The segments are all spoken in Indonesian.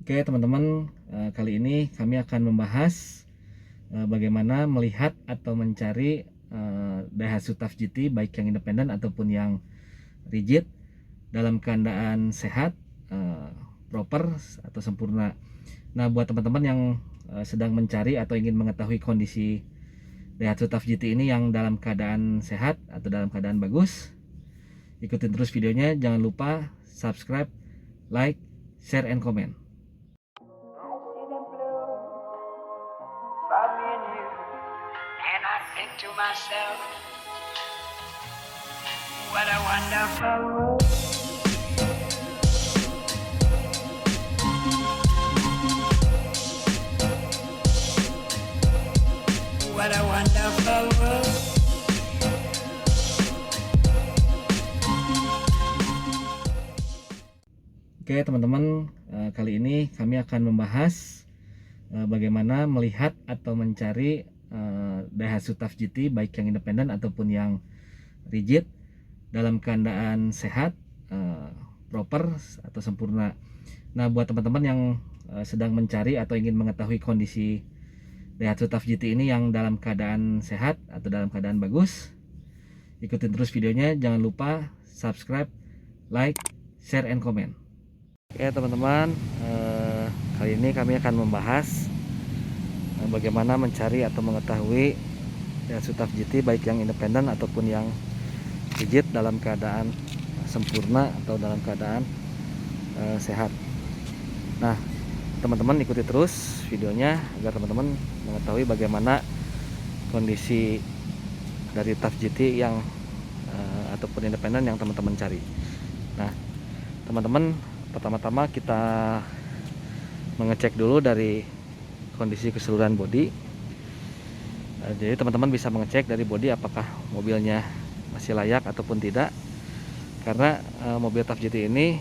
Oke teman-teman, kali ini kami akan membahas bagaimana melihat atau mencari Daihatsu Tough GT baik yang independen ataupun yang rigid dalam keadaan sehat, proper atau sempurna. Nah, buat teman-teman yang sedang mencari atau ingin mengetahui kondisi Daihatsu Tough GT ini yang dalam keadaan sehat atau dalam keadaan bagus, ikutin terus videonya. Jangan lupa subscribe, like, share, and comment. And I think to myself, what a wonderful world. What a wonderful world. Oke teman-teman, kali ini kami akan membahas bagaimana melihat atau mencari Daihatsu Tough GT baik yang independen ataupun yang rigid dalam keadaan sehat, proper atau sempurna. Nah, buat teman-teman yang sedang mencari atau ingin mengetahui kondisi Daihatsu Tough GT ini yang dalam keadaan sehat atau dalam keadaan bagus, ikutin terus videonya. Jangan lupa subscribe, like, share, and comment. Oke teman-teman, kali ini kami akan membahas bagaimana mencari atau mengetahui Daihatsu Tough GT baik yang independen ataupun yang rigid dalam keadaan sempurna atau dalam keadaan sehat. Nah teman-teman ikuti terus videonya agar teman-teman mengetahui bagaimana kondisi dari Tough GT yang ataupun independen yang teman-teman cari. Nah teman-teman, pertama-tama kita mengecek dulu dari kondisi keseluruhan bodi. Jadi teman-teman bisa mengecek dari bodi apakah mobilnya masih layak ataupun tidak, karena mobil Tough GT ini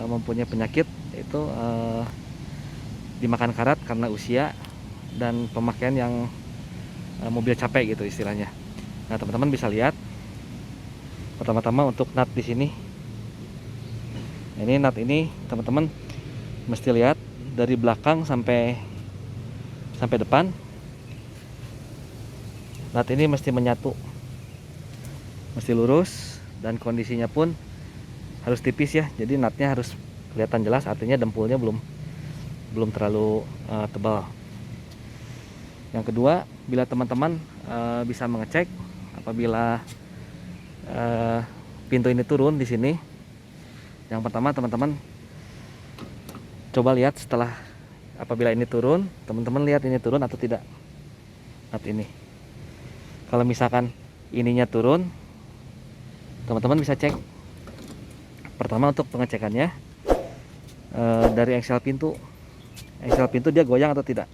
mempunyai penyakit, yaitu dimakan karat karena usia dan pemakaian yang mobil capek gitu istilahnya. Nah teman-teman bisa lihat pertama-tama untuk nut di sini. Ini nut ini teman-teman mesti lihat dari belakang sampai depan. Nut ini mesti menyatu, mesti lurus, dan kondisinya pun harus tipis ya. Jadi nutnya harus kelihatan jelas, artinya dempulnya belum terlalu tebal. Yang kedua, bila teman-teman bisa mengecek apabila pintu ini turun di sini. Yang pertama teman-teman coba lihat setelah apabila ini turun, teman-teman lihat ini turun atau tidak nut ini. Kalau misalkan ininya turun, teman-teman bisa cek. Pertama untuk pengecekannya dari engsel pintu dia goyang atau tidak.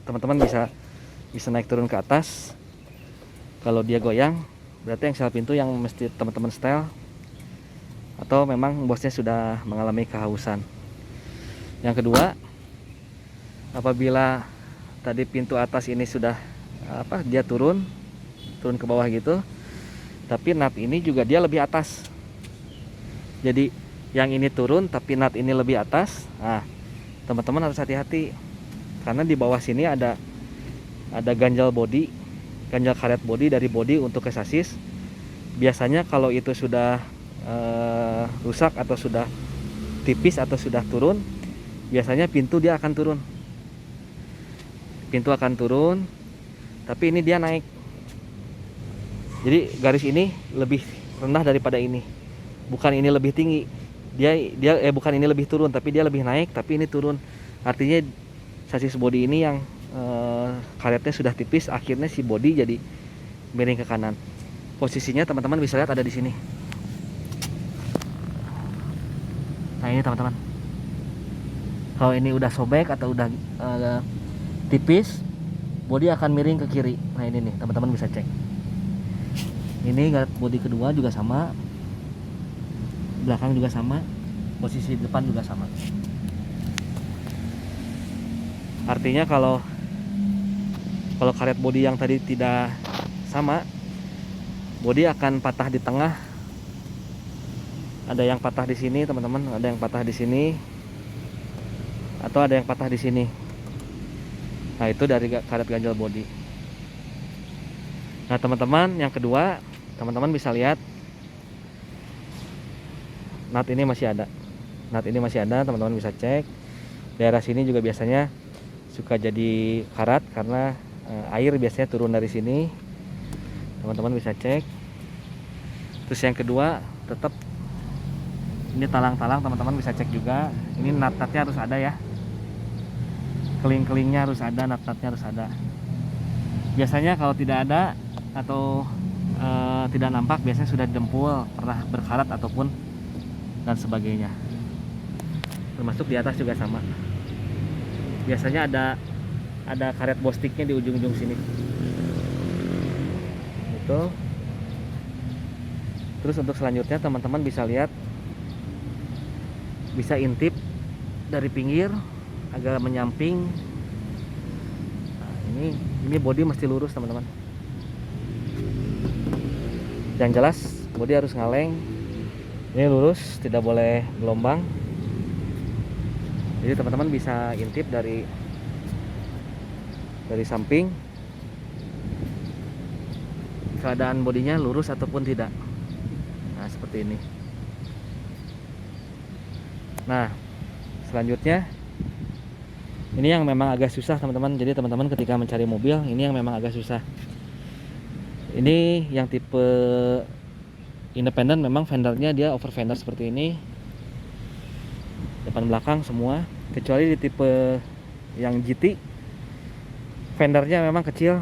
Teman-teman bisa naik turun ke atas. Kalau dia goyang, berarti engsel pintu yang mesti teman-teman setel, atau memang bosnya sudah mengalami kehausan. Yang kedua, apabila tadi pintu atas ini sudah dia turun ke bawah gitu, tapi nut ini juga dia lebih atas. Jadi yang ini turun tapi nut ini lebih atas. Nah, teman-teman harus hati-hati karena di bawah sini ada ganjal karet bodi dari bodi untuk ke sasis. Biasanya kalau itu sudah rusak atau sudah tipis atau sudah turun, biasanya pintu akan turun, tapi ini dia naik. Jadi garis ini lebih rendah daripada ini, bukan ini lebih tinggi. Bukan ini lebih turun, tapi dia lebih naik, tapi ini turun. Artinya sasis bodi ini yang karetnya sudah tipis, akhirnya si bodi jadi miring ke kanan. Posisinya teman-teman bisa lihat ada di sini. Nah ini teman-teman, kalau ini udah sobek atau udah tipis, bodi akan miring ke kiri. Nah ini nih teman-teman bisa cek. Ini bodi kedua juga sama, belakang juga sama, posisi depan juga sama. Artinya kalau karet bodi yang tadi tidak sama, bodi akan patah di tengah. Ada yang patah di sini teman-teman, ada yang patah di sini, atau ada yang patah di sini. Nah, itu dari karet ganjel bodi. Nah, teman-teman, yang kedua, teman-teman bisa lihat nut ini masih ada. Nut ini masih ada, teman-teman bisa cek. Daerah sini juga biasanya suka jadi karat karena air biasanya turun dari sini. Teman-teman bisa cek. Terus yang kedua, tetap ini talang-talang, teman-teman bisa cek juga. Ini nut-nutnya harus ada ya. Keling-kelingnya harus ada, nut-nutnya harus ada. Biasanya kalau tidak ada atau tidak nampak, biasanya sudah dempul, pernah berkarat ataupun dan sebagainya. Termasuk di atas juga sama. Biasanya ada karet bostiknya di ujung-ujung sini. Itu. Terus untuk selanjutnya teman-teman bisa lihat, bisa intip dari pinggir agak menyamping. Nah, ini bodi mesti lurus teman-teman. Yang jelas bodi harus ngaleng. Ini lurus, tidak boleh gelombang. Jadi teman-teman bisa intip dari samping keadaan bodinya lurus ataupun tidak. Nah, seperti ini. Nah, selanjutnya ini yang memang agak susah teman-teman. Jadi teman-teman ketika mencari mobil, ini yang memang agak susah. Ini yang tipe independen, memang fendernya dia over fender seperti ini, depan belakang semua. Kecuali di tipe yang GT, fendernya memang kecil,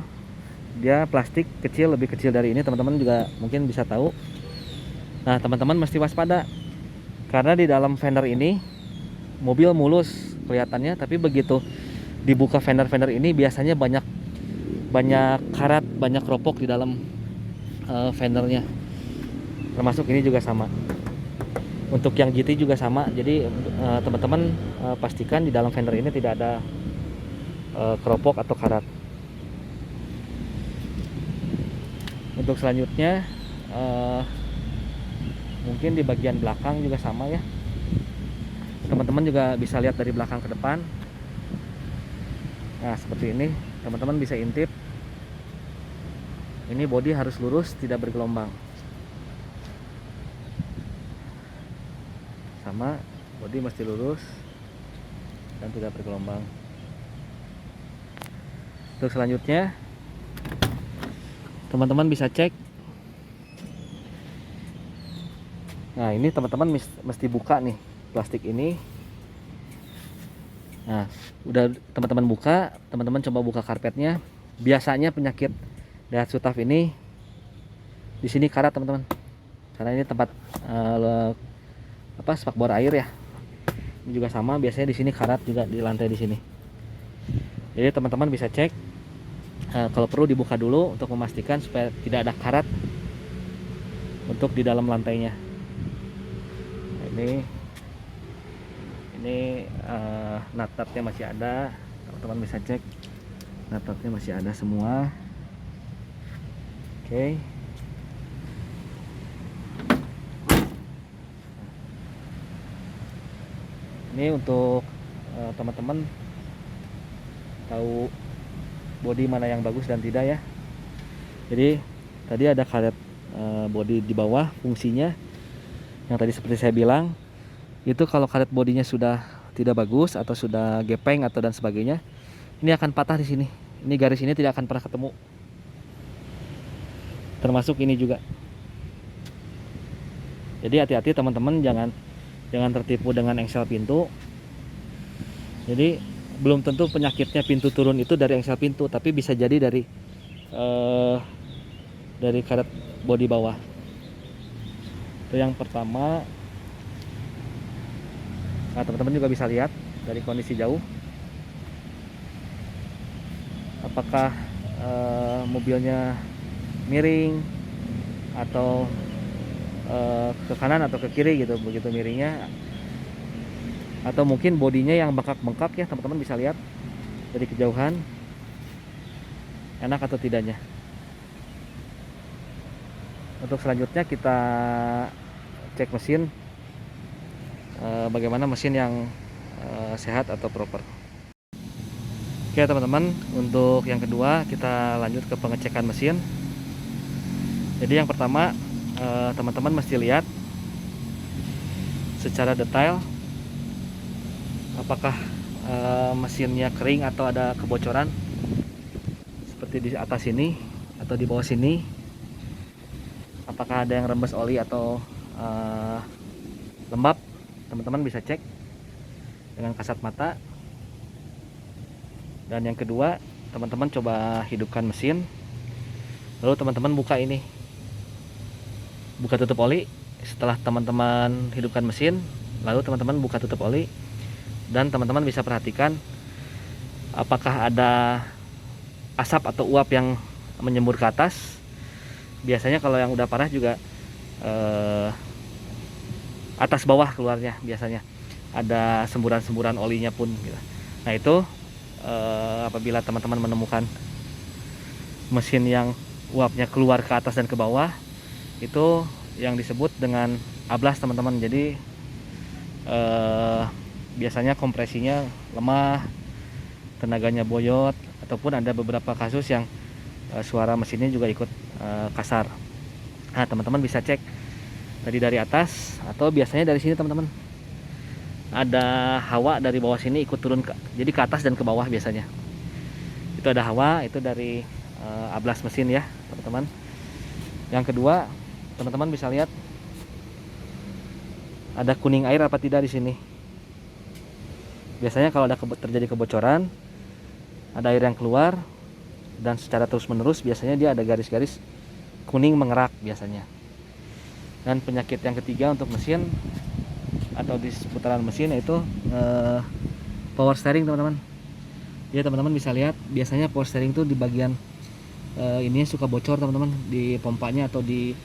dia plastik kecil, lebih kecil dari ini. Teman-teman juga mungkin bisa tahu. Nah, teman-teman mesti waspada karena di dalam fender ini mobil mulus kelihatannya, tapi begitu dibuka fender ini biasanya banyak karat, banyak keropok di dalam fendernya. Termasuk ini juga sama. Untuk yang GT juga sama. Jadi teman-teman pastikan di dalam fender ini tidak ada keropok atau karat. Untuk selanjutnya mungkin di bagian belakang juga sama ya. Teman-teman juga bisa lihat dari belakang ke depan. Nah, seperti ini. Teman-teman bisa intip. Ini bodi harus lurus, tidak bergelombang. Sama, bodi mesti lurus dan tidak bergelombang. Untuk selanjutnya, teman-teman bisa cek. Nah, ini teman-teman mesti buka nih plastik ini. Nah, udah teman-teman buka, teman-teman coba buka karpetnya. Biasanya penyakit Daihatsu TAF ini di sini karat teman-teman, karena ini tempat spakbor air ya. Ini juga sama, biasanya di sini karat juga di lantai di sini. Jadi teman-teman bisa cek. Kalau perlu dibuka dulu untuk memastikan supaya tidak ada karat untuk di dalam lantainya. Nah, ini nut-nutnya masih ada, teman-teman bisa cek. Nut-nutnya masih ada semua. Oke. Ini untuk teman-teman tahu bodi mana yang bagus dan tidak ya. Jadi tadi ada karet bodi di bawah, fungsinya yang tadi seperti saya bilang, itu kalau karet bodinya sudah tidak bagus atau sudah gepeng atau dan sebagainya, ini akan patah di sini. Ini garis ini tidak akan pernah ketemu. Termasuk ini juga. Jadi hati-hati teman-teman, jangan tertipu dengan engsel pintu. Jadi belum tentu penyakitnya pintu turun itu dari engsel pintu, tapi bisa jadi dari karet bodi bawah. Itu yang pertama. Nah, teman-teman juga bisa lihat dari kondisi jauh apakah mobilnya miring atau ke kanan atau ke kiri gitu. Begitu miringnya, atau mungkin bodinya yang bengkak-bengkak ya, teman-teman bisa lihat dari kejauhan enak atau tidaknya. Untuk selanjutnya kita cek mesin, bagaimana mesin yang sehat atau proper. Oke teman-teman, untuk yang kedua kita lanjut ke pengecekan mesin. Jadi yang pertama teman-teman mesti lihat secara detail apakah mesinnya kering atau ada kebocoran seperti di atas sini atau di bawah sini. Apakah ada yang rembes oli atau lembab, teman-teman bisa cek dengan kasat mata. Dan yang kedua, teman-teman coba hidupkan mesin, lalu teman-teman buka ini, buka tutup oli. Setelah teman-teman hidupkan mesin, lalu teman-teman buka tutup oli, dan teman-teman bisa perhatikan apakah ada asap atau uap yang menyembur ke atas. Biasanya kalau yang udah parah juga atas bawah keluarnya, biasanya ada semburan-semburan olinya pun gitu. Nah itu apabila teman-teman menemukan mesin yang uapnya keluar ke atas dan ke bawah, itu yang disebut dengan ablas teman-teman. Jadi biasanya kompresinya lemah, tenaganya boyot, ataupun ada beberapa kasus yang suara mesinnya juga ikut kasar. Nah teman-teman bisa cek tadi dari atas, atau biasanya dari sini teman-teman ada hawa dari bawah sini ikut turun jadi ke atas dan ke bawah. Biasanya itu ada hawa, itu dari ablas mesin ya teman-teman. Yang kedua, teman-teman bisa lihat ada kuning air apa tidak di sini. Biasanya kalau ada terjadi kebocoran, ada air yang keluar dan secara terus-menerus, biasanya dia ada garis-garis kuning mengerak biasanya. Dan penyakit yang ketiga untuk mesin atau di seputaran mesin, yaitu power steering teman-teman. Ya teman-teman bisa lihat, biasanya power steering tuh di bagian ini suka bocor teman-teman, di pompanya atau di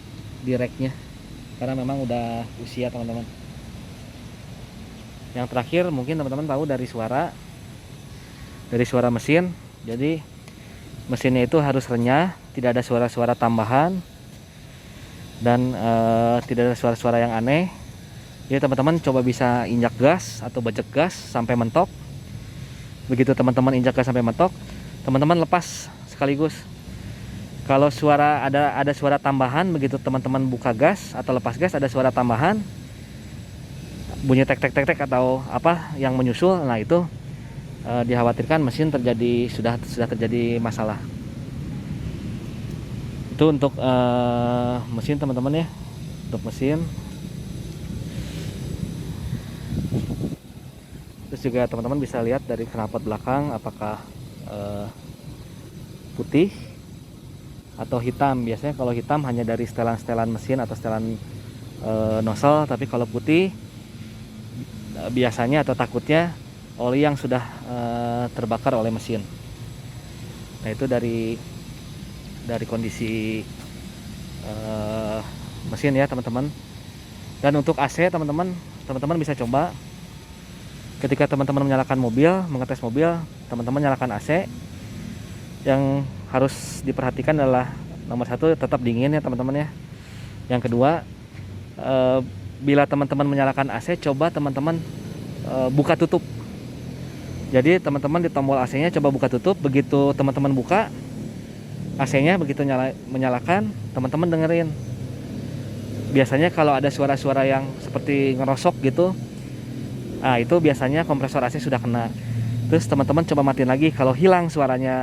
racknya, karena memang udah usia teman-teman. Yang terakhir mungkin teman-teman tahu dari suara mesin. Jadi mesinnya itu harus renyah, tidak ada suara-suara tambahan, dan tidak ada suara-suara yang aneh. Jadi teman-teman coba bisa injak gas atau bajak gas sampai mentok. Begitu teman-teman injak gas sampai mentok, teman-teman lepas sekaligus. Kalau ada suara tambahan, begitu teman-teman buka gas atau lepas gas ada suara tambahan, bunyi tek tek tek tek atau apa yang menyusul, nah itu dikhawatirkan mesin sudah terjadi masalah. Itu untuk mesin teman-teman ya, untuk mesin. Terus juga teman-teman bisa lihat dari knalpot belakang apakah putih atau hitam. Biasanya kalau hitam hanya dari setelan-setelan mesin atau setelan nozzle, tapi kalau putih biasanya atau takutnya oli yang sudah terbakar oleh mesin. Nah itu dari kondisi mesin ya teman-teman. Dan untuk AC teman-teman bisa coba ketika teman-teman menyalakan mobil, mengetes mobil, teman-teman nyalakan AC. Yang harus diperhatikan adalah nomor satu, tetap dingin ya teman-teman ya. Yang kedua, bila teman-teman menyalakan AC, coba teman-teman buka tutup. Jadi teman-teman di tombol AC-nya coba buka tutup. Begitu teman-teman buka AC-nya, begitu menyalakan, teman-teman dengerin. Biasanya kalau ada suara-suara yang seperti ngerosok gitu, nah itu biasanya kompresor AC sudah kena. Terus teman-teman coba matiin lagi. Kalau hilang suaranya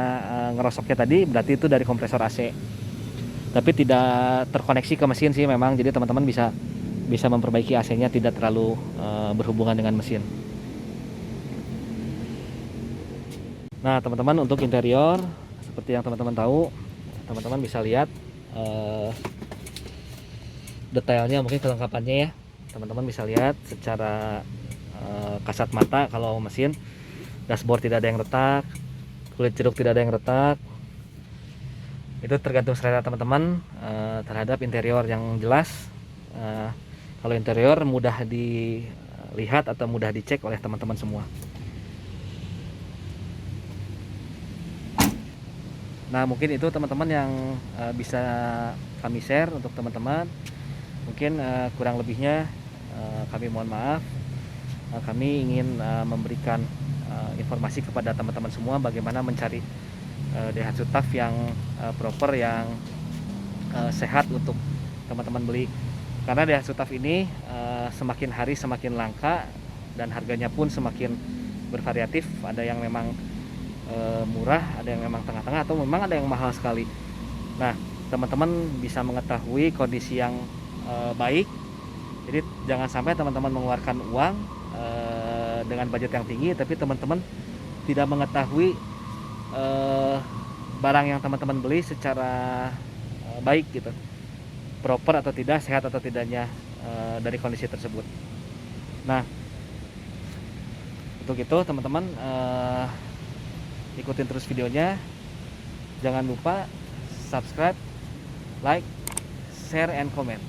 ngerosoknya tadi, berarti itu dari kompresor AC. Tapi tidak terkoneksi ke mesin sih memang. Jadi teman-teman bisa memperbaiki AC-nya, tidak terlalu berhubungan dengan mesin. Nah teman-teman, untuk interior seperti yang teman-teman tahu, teman-teman bisa lihat detailnya, mungkin kelengkapannya ya. Teman-teman bisa lihat secara kasat mata kalau mesin, dashboard tidak ada yang retak, kulit jeruk tidak ada yang retak. Itu tergantung selera teman-teman terhadap interior yang jelas. Kalau interior mudah dilihat atau mudah dicek oleh teman-teman semua. Nah mungkin itu teman-teman yang bisa kami share untuk teman-teman. Mungkin kurang lebihnya kami mohon maaf. kami ingin memberikan informasi kepada teman-teman semua bagaimana mencari Daihatsu TAF yang proper, yang sehat untuk teman-teman beli. Karena Daihatsu TAF ini semakin hari semakin langka dan harganya pun semakin bervariatif. Ada yang memang murah, ada yang memang tengah-tengah, atau memang ada yang mahal sekali. Nah, teman-teman bisa mengetahui kondisi yang baik. Jadi jangan sampai teman-teman mengeluarkan uang dengan budget yang tinggi, tapi teman-teman tidak mengetahui barang yang teman-teman beli secara baik gitu, proper atau tidak, sehat atau tidaknya dari kondisi tersebut. Nah, untuk itu teman-teman ikutin terus videonya, jangan lupa subscribe, like, share, and comment.